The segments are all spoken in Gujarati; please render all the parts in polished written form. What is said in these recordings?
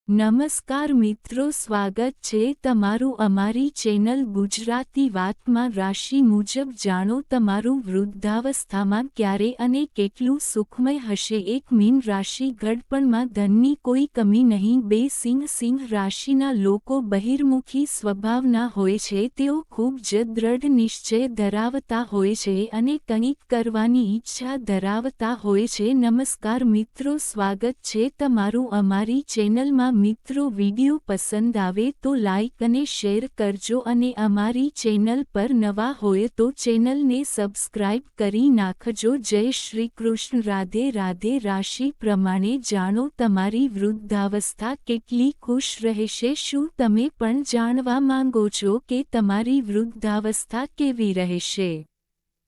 નમસ્કાર મિત્રો, સ્વાગત છે તમારું અમારી ચેનલ ગુજરાતી વાતમાં. રાશિ મુજબ જાણો તમારું વૃદ્ધાવસ્થામાં ક્યારે અને કેટલું સુખમય હશે. એક મીન રાશિ, ગડપણમાં ધનની કોઈ કમી નહીં. બે સિંહ રાશિના લોકો બહિર્મુખી સ્વભાવના હોય છે. તેઓ ખૂબ જ દ્રઢ નિશ્ચય ધરાવતા હોય છે અને કંઈક કરવાની ઈચ્છા ધરાવતા હોય છે. નમસ્કાર મિત્રો, સ્વાગત છે તમારું અમારી ચેનલમાં. મિત્રો, વિડિયો પસંદ આવે તો લાઇક અને શેર કરજો અને અમારી ચેનલ પર નવા હોય તો ચેનલને સબસ્ક્રાઇબ કરી નાખજો. જય શ્રી કૃષ્ણ. રાધે રાધે. રાશિ પ્રમાણે જાણો તમારી વૃદ્ધાવસ્થા કેટલી ખુશ રહેશે. શું તમે પણ જાણવા માંગો છો કે તમારી વૃદ્ધાવસ્થા કેવી રહેશે?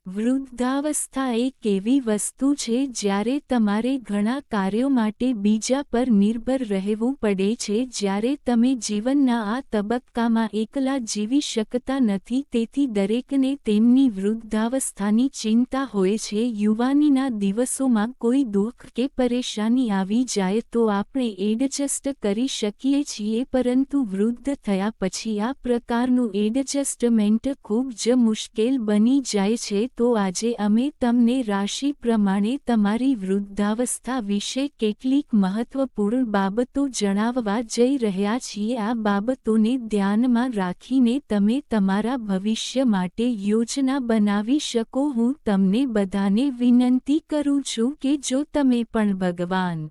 વૃદ્ધાવસ્થા એક એવી વસ્તુ છે જ્યારે તમારે ઘણા કાર્યો માટે બીજા પર નિર્ભર રહેવું પડે છે. જ્યારે તમે જીવનના આ તબક્કામાં એકલા જીવી શકતા નથી. તેથી દરેકને તેમની વૃદ્ધાવસ્થાની ચિંતા હોય છે. યુવાનીના દિવસોમાં કોઈ દુઃખ કે પરેશાની આવી જાય તો આપણે એડજસ્ટ કરી શકીએ છીએ, પરંતુ વૃદ્ધ થયા પછી આ પ્રકારનું એડજસ્ટમેન્ટ ખૂબ જ મુશ્કેલ બની જાય છે. તો આજે અમે તમને રાશિ પ્રમાણે તમારી વૃદ્ધાવસ્થા વિશે કેટલીક મહત્વપૂર્ણ બાબતો જણાવવા જઈ રહ્યા છીએ. આ બાબતોને ધ્યાનમાં રાખીને તમે તમારા ભવિષ્ય માટે યોજના બનાવી શકો. હું તમને બધાને વિનંતી કરું છું કે જો તમે પણ ભગવાન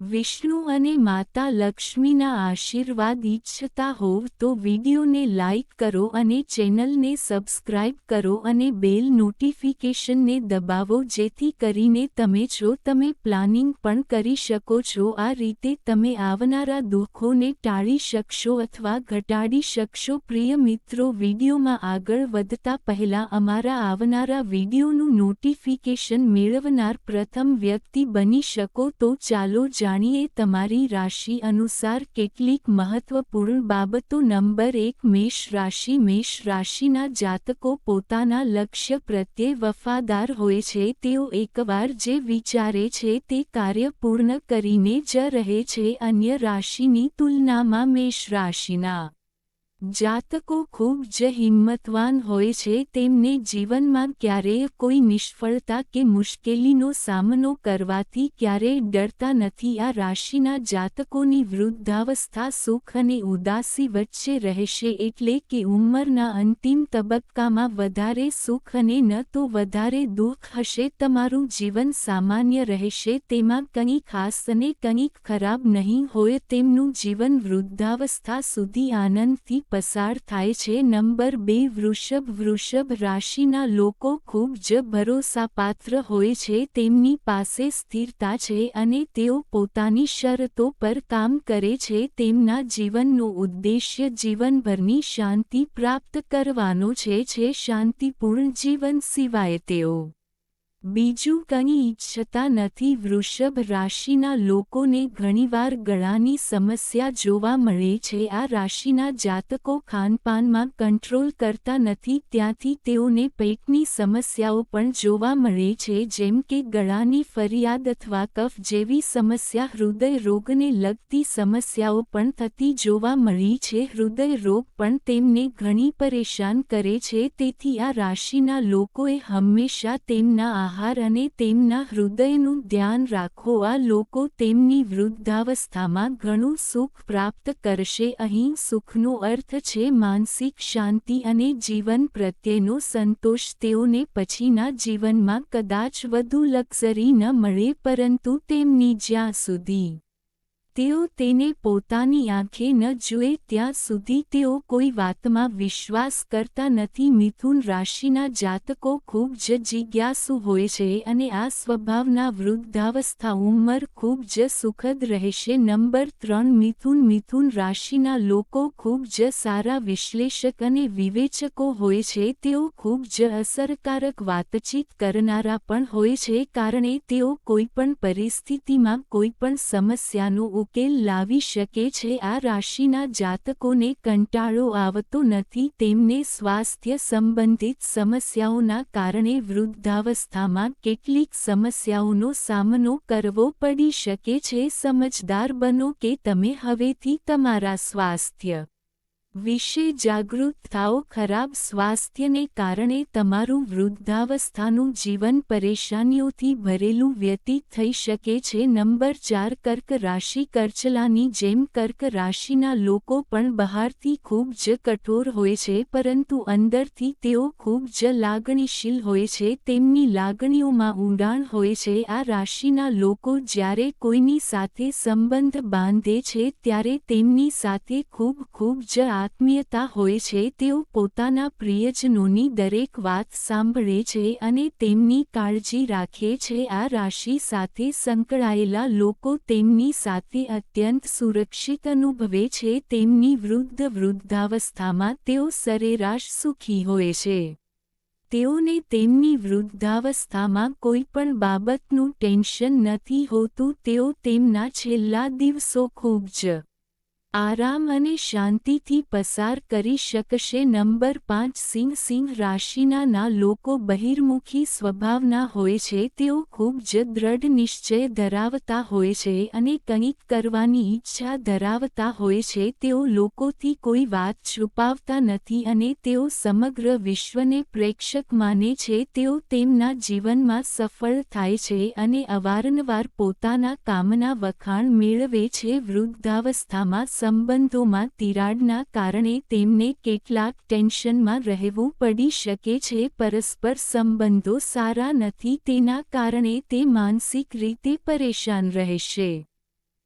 વિષ્ણુ અને માતા લક્ષ્મીના આશીર્વાદ ઈચ્છતા હોવ તો વિડીયોને લાઇક કરો અને ચેનલને સબસ્ક્રાઇબ કરો અને બેલ નોટિફિકેશનને દબાવો, જેથી કરીને તમે પ્લાનિંગ પણ કરી શકો છો. આ રીતે તમે આવનારા દુઃખોને ટાળી શકશો અથવા ઘટાડી શકશો. પ્રિય મિત્રો, વિડીયોમાં આગળ વધતા પહેલા અમારા આવનારા વિડીયોનું નોટિફિકેશન મેળવનાર પ્રથમ વ્યક્તિ બની શકો તો ચાલો જાણીએ તમારી રાશિ અનુસાર કેટલીક મહત્વપૂર્ણ બાબતો. નંબર 1, મેષ રાશિ. મેષ રાશિના જાતકો પોતાના લક્ષ્ય પ્રત્યે વફાદાર હોય છે. તેઓ એકવાર જે વિચારે છે તે કાર્ય પૂર્ણ કરીને જ રહે છે. અન્ય રાશિની તુલનામાં મેષ રાશિના જાતકો ખૂબ જ હિંમતવાન હોય છે. તેમને જીવનમાં ક્યારેય કોઈ નિષ્ફળતા કે મુશ્કેલીનો સામનો કરવાથી ક્યારેય ડરતા નથી. આ રાશિના જાતકોની વૃદ્ધાવસ્થા સુખ અને ઉદાસી વચ્ચે રહેશે, એટલે કે ઉંમરના અંતિમ તબક્કામાં વધારે સુખ અને ન તો વધારે દુઃખ હશે. તમારું જીવન સામાન્ય રહેશે, તેમાં કંઈ ખાસ અને કંઈક ખરાબ નહીં હોય. તેમનું જીવન વૃદ્ધાવસ્થા સુધી આનંદથી પસાર થાય છે. નંબર 2, વૃષભ. વૃષભ રાશિના લોકો ખૂબ જ ભરોસાપાત્ર હોય છે. તેમની પાસે સ્થિરતા છે અને તેઓ પોતાની શરતો પર કામ કરે છે. તેમના જીવનનો ઉદ્દેશ્ય જીવનભરની શાંતિ પ્રાપ્ત કરવાનો છે. શાંતિપૂર્ણ જીવન સિવાય તેઓ બીજું કંઈ ઈચ્છતા નથી. વૃષભ રાશિના લોકોને ઘણીવાર ગળાની સમસ્યા જોવા મળે છે. આ રાશિના જાતકો ખાનપાનમાં કંટ્રોલ કરતા નથી, ત્યાંથી તેઓને પેટની સમસ્યાઓ પણ જોવા મળે છે, જેમ કે ગળાની ફરિયાદ અથવા કફ જેવી સમસ્યા. હૃદય રોગને લગતી સમસ્યાઓ પણ થતી જોવા મળી છે. હૃદય રોગ પણ તેમને ઘણી પરેશાન કરે છે. તેથી આ રાશિના લોકોએ હંમેશા તેમના આહાર અને તેમના હૃદયનું ધ્યાન રાખો. આ લોકો તેમની વૃદ્ધાવસ્થામાં ઘણું સુખ પ્રાપ્ત કરશે. અહીં સુખનો અર્થ છે માનસિક શાંતિ અને જીવન પ્રત્યેનો સંતોષ. તેઓને પછીના જીવનમાં કદાચ વધુ લક્ઝરી ન મળે, પરંતુ તેમની જ્યાં સુધી તેઓ તેને પોતાની આંખે ન જુએ ત્યાં સુધી તેઓ કોઈ વાતમાં વિશ્વાસ કરતા નથી. મિથુન રાશિના જાતકો ખૂબ જ જિજ્ઞાસુ હોય છે અને આ સ્વભાવના વૃદ્ધાવસ્થા ઉંમર ખૂબ જ સુખદ રહેશે. નંબર 3, મિથુન. મિથુન રાશિના લોકો ખૂબ જ સારા વિશ્લેષક અને વિવેચકો હોય છે. તેઓ ખૂબ જ અસરકારક વાતચીત કરનારા પણ હોય છે, કારણે તેઓ કોઈપણ પરિસ્થિતિમાં કોઈપણ સમસ્યાનો ઉકેલ લાવી શકે છે। આ રાશિના જાતકોને કંટાળો આવતો નથી। તેમને સ્વાસ્થ્ય સંબંધિત સમસ્યાઓના કારણે વૃદ્ધાવસ્થામાં કેટલીક સમસ્યાઓનો સામનો કરવો પડી શકે છે। સમજદાર બનો કે તમે હવેથી તમારા સ્વાસ્થ્ય વિશે જાગૃત થાઓ। ખરાબ સ્વાસ્થ્યને કારણે તમારું વૃદ્ધાવસ્થાનું જીવન પરેશાનીઓથી ભરેલું વ્યતીત થઈ શકે છે। નંબર 4 કર્ક રાશિ કરચલાની જેમ કર્ક રાશિના લોકો પણ બહારથી ખૂબ જ કઠોર હોય છે, પરંતુ અંદરથી તેઓ ખૂબ જ લાગણીશીલ હોય છે। તેમની લાગણીઓમાં ઊંડાણ હોય છે। આ રાશિના લોકો જ્યારે કોઈની સાથે સંબંધ બાંધે છે ત્યારે તેમની સાથે ખૂબ જ આત્મીયતા હોય છે। તેઓ પોતાના પ્રિયજનોની દરેક વાત સાંભળે છે અને તેમની કાળજી રાખે છે। આ રાશિ સાથે સંકળાયેલા લોકો તેમની સાથે અત્યંત સુરક્ષિત અનુભવે છે। તેમની વૃદ્ધાવસ્થામાં તેઓ સરેરાશ સુખી હોય છે। તેઓને તેમની વૃદ્ધાવસ્થામાં કોઈ પણ બાબતનું ટેન્શન નથી હોતું। તેઓ તેમના છેલ્લા દિવસો ખૂબ જ આરામ અને શાંતિથી પસાર કરી શકશે। નંબર 5 સિંહ રાશિના લોકો બહિર્મુખી સ્વભાવના હોય છે। તેઓ ખૂબ જ દ્રઢ નિશ્ચય ધરાવતા હોય છે અને કંઈક કરવાની ઈચ્છા ધરાવતા હોય છે। તેઓ લોકોથી કોઈ વાત છુપાવતા નથી અને તેઓ સમગ્ર વિશ્વને પ્રેક્ષક માને છે। તેઓ તેમના જીવનમાં સફળ થાય છે અને અવારનવાર પોતાના કામના વખાણ મેળવે છે। વૃદ્ધાવસ્થામાં સંબંધોમાં તિરાડના કારણે તેમને કેટલાક ટેન્શનમાં રહેવું પડી શકે છે। પરસ્પર સંબંધો સારા નથી, તેના કારણે તે માનસિક રીતે પરેશાન રહેશે।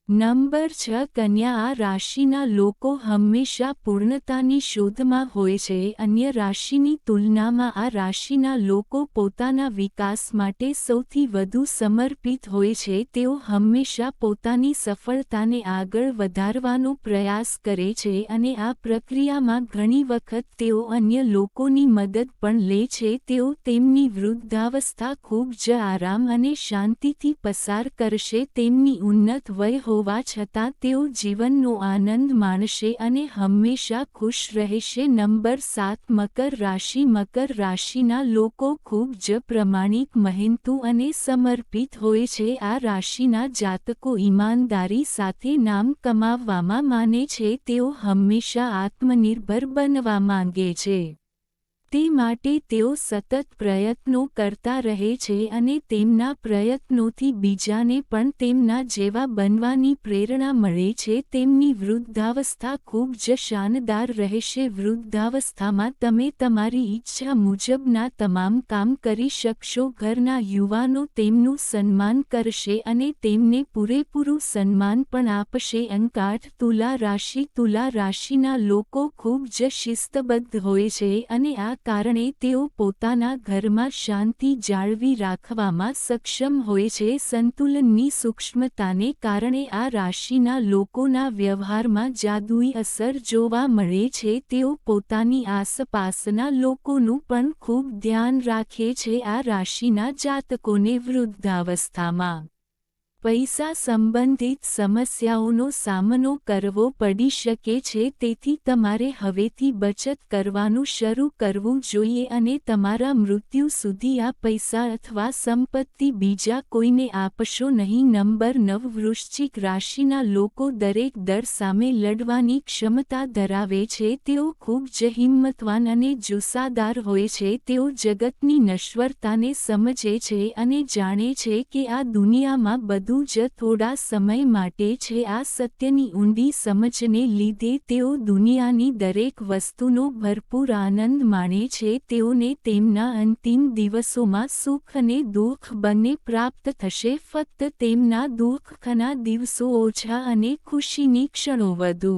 નંબર 6 કન્યા આ રાશિના લોકો હંમેશા પૂર્ણતાની શોધમાં હોય છે। અન્ય રાશિની તુલનામાં આ રાશિના લોકો પોતાના વિકાસ માટે સૌથી વધુ સમર્પિત હોય છે। તેઓ હંમેશા પોતાની સફળતાને આગળ વધારવાનો પ્રયાસ કરે છે અને આ પ્રક્રિયામાં ઘણી વખત તેઓ અન્ય લોકોની મદદ પણ લે છે। તેઓ તેમની વૃદ્ધાવસ્થા ખૂબ જ આરામ અને શાંતિથી પસાર કરશે। તેમની ઉન્નત વય હોવા છતાં તેઓ જીવનનો આનંદ માણશે અને હંમેશા ખુશ રહેશે। નંબર 7 મકર રાશિ મકર રાશિના લોકો ખૂબ જ પ્રમાણિક, મહેનતુ અને સમર્પિત હોય છે। આ રાશિના જાતકો ઈમાનદારી સાથે નામ કમાવવામાં માને છે। તેઓ હંમેશા આત્મનિર્ભર બનવા માંગે છે। તે માટે તેઓ સતત પ્રયત્નો કરતા રહે છે અને તેમના પ્રયત્નોથી બીજાને પણ તેમના જેવા બનવાની પ્રેરણા મળે છે। તેમની વૃદ્ધાવસ્થા ખૂબ જ શાનદાર રહેશે। વૃદ્ધાવસ્થામાં તમે તમારી ઈચ્છા મુજબના તમામ કામ કરી શકશો। ઘરના યુવાનો તેમનું સન્માન કરશે અને તેમને પૂરેપૂરું સન્માન પણ આપશે। અંક 8 તુલા રાશિ તુલા રાશિના લોકો ખૂબ જ શિસ્તબદ્ધ હોય છે અને આ કારણે તેઓ પોતાના ઘરમાં શાંતિ જાળવી રાખવામાં સક્ષમ હોય છે। સંતુલનની સૂક્ષ્મતાને કારણે આ રાશિના લોકોના વ્યવહારમાં જાદુઈ અસર જોવા મળે છે। તેઓ પોતાની આસપાસના લોકોનું પણ ખૂબ ધ્યાન રાખે છે। આ રાશિના જાતકોને વૃદ્ધાવસ્થામાં પૈસા સંબંધિત સમસ્યાઓનો સામનો કરવો પડી શકે છે, તેથી તમારે હવેથી બચત કરવાનું શરૂ કરવું જોઈએ અને તમારા મૃત્યુ સુધી આ પૈસા અથવા સંપત્તિ બીજા કોઈને આપશો નહીં। નંબર 9 વૃશ્ચિક રાશિના લોકો દરેક ડર સામે લડવાની ક્ષમતા ધરાવે છે। તેઓ ખૂબ જ હિંમતવાન અને જુસ્સાદાર હોય છે। તેઓ જગતની નશ્વરતાને સમજે છે અને જાણે છે કે આ દુનિયામાં બધું જ થોડા સમય માટે છે। આ સત્યની ઊંડી સમજને લીધે તેઓ દુનિયાની દરેક વસ્તુનો ભરપૂર આનંદ માણે છે। તેઓને તેમના અંતિમ દિવસોમાં સુખ અને દુઃખ બંને પ્રાપ્ત થશે। ફક્ત તેમના દુઃખના દિવસો ઓછા અને ખુશીની ક્ષણો વધુ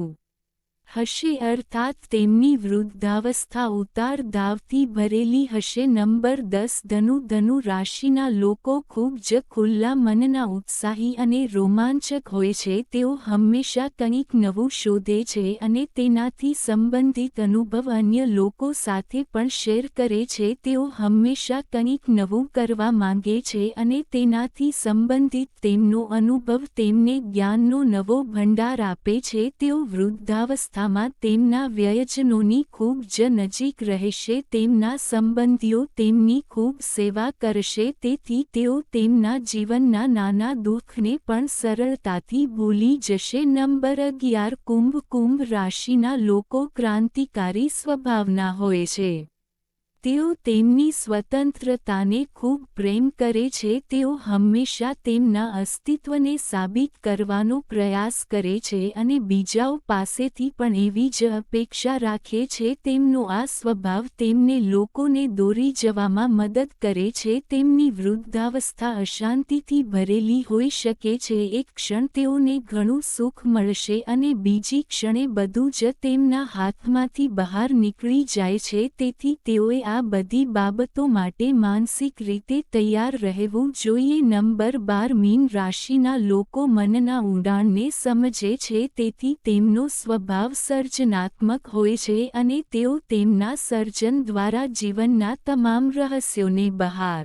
હશે અર્થાત તેમની વૃદ્ધાવસ્થા ઉતાર દાવથી ભરેલી હશે. નંબર 10 ધનુ રાશિના લોકો ખૂબ જ ખુલ્લા મનના, ઉત્સાહી અને રોમાંચક હોય છે. તેઓ હંમેશા કંઈક નવું શોધે છે અને તેનાથી સંબંધિત અનુભવ અન્ય લોકો સાથે પણ શેર કરે છે. તેઓ હંમેશા કંઈક નવું કરવા માંગે છે અને તેનાથી સંબંધિત તેમનો અનુભવ તેમને જ્ઞાનનો નવો ભંડાર આપે છે. તેઓ વૃદ્ધાવસ્થામાં તેમના વ્યયજનોની ખૂબ જ નજીક રહેશે. તેમના સંબંધીઓ તેમની ખૂબ સેવા કરશે, તેથી તેઓ તેમના જીવનના નાના દુઃખને પણ સરળતાથી ભૂલી જશે. નંબર 11 કુંભ રાશિના લોકો ક્રાંતિકારી સ્વભાવના હોય છે. તેઓ તેમની સ્વતંત્રતાને ખૂબ પ્રેમ કરે છે. તેઓ હંમેશા તેમના અસ્તિત્વને સાબિત કરવાનો પ્રયાસ કરે છે અને બીજાઓ પાસેથી પણ એવી જ અપેક્ષા રાખે છે. તેમનો આ સ્વભાવ તેમને લોકોને દોરી જવામાં મદદ કરે છે. તેમની વૃદ્ધાવસ્થા અશાંતિથી ભરેલી હોઈ શકે છે. એક ક્ષણ તેઓને ઘણું સુખ મળશે અને બીજી ક્ષણે બધું જ તેમના હાથમાંથી બહાર નીકળી જાય છે. તેથી તેઓએ આ બધી બાબતો માટે માનસિક રીતે તૈયાર રહેવું જોઈએ. નંબર 12 મીન રાશિના લોકો મનના ઊંડાણને સમજે છે, તેથી તેમનો સ્વભાવ સર્જનાત્મક હોય છે અને તેઓ તેમના સર્જન દ્વારા જીવનના તમામ રહસ્યોને બહાર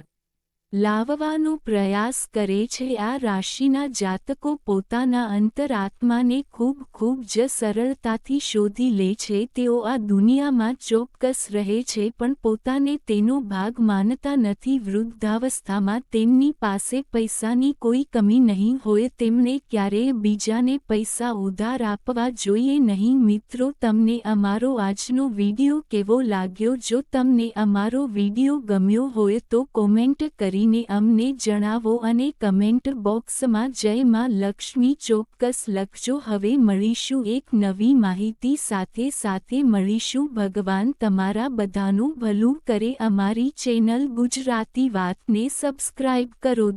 લાવવાનો પ્રયાસ કરે છે. આ રાશિના જાતકો પોતાના અંતરાત્માને ખૂબ જ સરળતાથી શોધી લે છે. તેઓ આ દુનિયામાં ચોક્કસ રહે છે પણ પોતાને તેનો ભાગ માનતા નથી. વૃદ્ધાવસ્થામાં તેમની પાસે પૈસાની કોઈ કમી નહીં હોય. તેમણે ક્યારેય બીજાને પૈસા ઉધાર આપવા જોઈએ નહીં. મિત્રો, તમને અમારો આજનો વિડિયો કેવો લાગ્યો? જો તમને અમારો વિડિયો ગમ્યો હોય તો કોમેન્ટ કરી અમને જણાવો અને કમેન્ટ બોક્સમાં જય માં લક્ષ્મી ચોક્કસ લખજો. હવે મળીશું એક નવી માહિતી સાથે મળીશું. ભગવાન તમારા બધાનું ભલું કરે. અમારી ચેનલ ગુજરાતી વાતને સબસ્ક્રાઇબ કરો.